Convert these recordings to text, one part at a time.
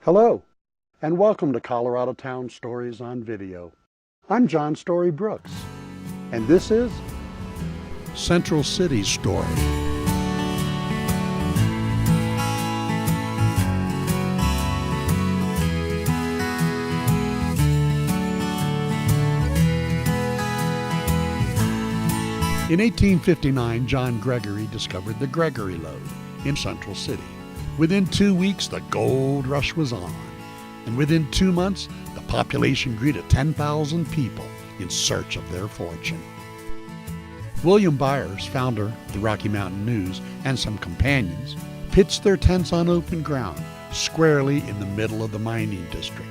Hello, and welcome to Colorado Town Stories on Video. I'm John Story Brooks, and this is Central City's story. In 1859, John Gregory discovered the Gregory Lode in Central City. Within 2 weeks, the gold rush was on, and within 2 months, the population grew to 10,000 people in search of their fortune. William Byers, founder of the Rocky Mountain News, and some companions, pitched their tents on open ground, squarely in the middle of the mining district.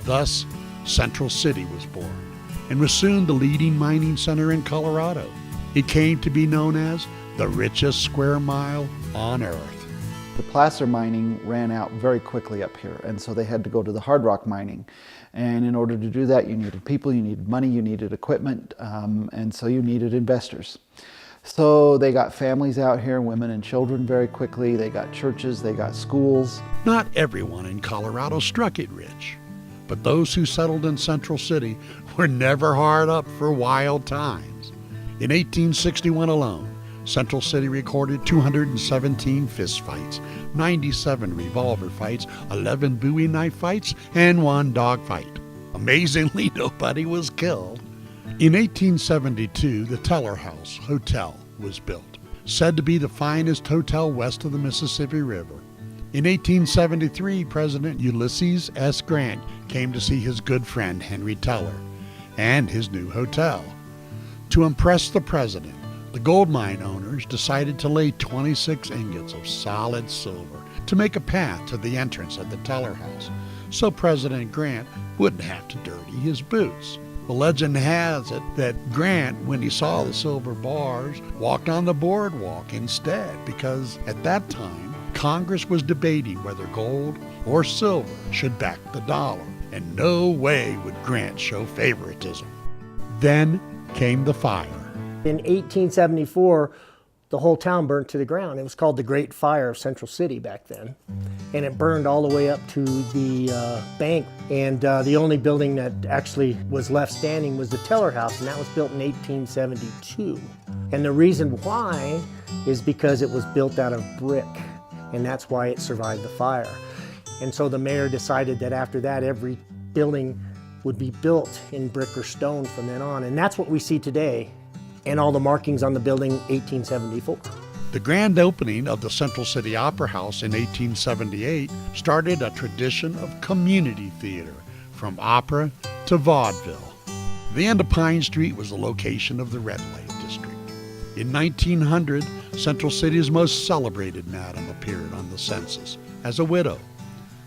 Thus, Central City was born, and was soon the leading mining center in Colorado. It came to be known as the richest square mile on earth. The placer mining ran out very quickly up here, and so they had to go to the Hardrock Mining. And in order to do that, you needed people, you needed money, you needed equipment, and so you needed investors. So they got families out here, women and children, very quickly. They got churches, they got schools. Not everyone in Colorado struck it rich, but those who settled in Central City were never hard up for wild times. In 1861 alone, Central City recorded 217 fistfights, 97 revolver fights, 11 Bowie knife fights, and 1 dog fight. Amazingly, nobody was killed. In 1872, the Teller House Hotel was built, said to be the finest hotel west of the Mississippi River. In 1873, President Ulysses S. Grant came to see his good friend Henry Teller and his new hotel. To impress the president, the gold mine owners decided to lay 26 ingots of solid silver to make a path to the entrance of the Teller House, so President Grant wouldn't have to dirty his boots. The legend has it that Grant, when he saw the silver bars, walked on the boardwalk instead, because at that time, Congress was debating whether gold or silver should back the dollar, and no way would Grant show favoritism. Then came the fire. In 1874, the whole town burnt to the ground. It was called the Great Fire of Central City back then. And it burned all the way up to the bank. And the only building that actually was left standing was the Teller House, and that was built in 1872. And the reason why is because it was built out of brick, and that's why it survived the fire. And so the mayor decided that after that, every building would be built in brick or stone from then on. And that's what we see today. And all the markings on the building, 1874. The grand opening of the Central City Opera House in 1878 started a tradition of community theater, from opera to vaudeville. The end of Pine Street was the location of the red light district. In 1900, Central City's most celebrated madam appeared on the census as a widow.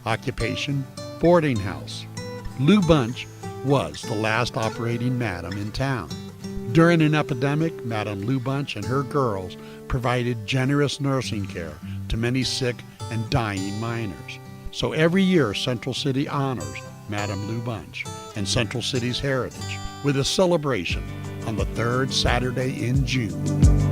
Occupation, boarding house. Lou Bunch was the last operating madam in town. During an epidemic, Madam Lou Bunch and her girls provided generous nursing care to many sick and dying miners. So every year, Central City honors Madam Lou Bunch and Central City's heritage with a celebration on the third Saturday in June.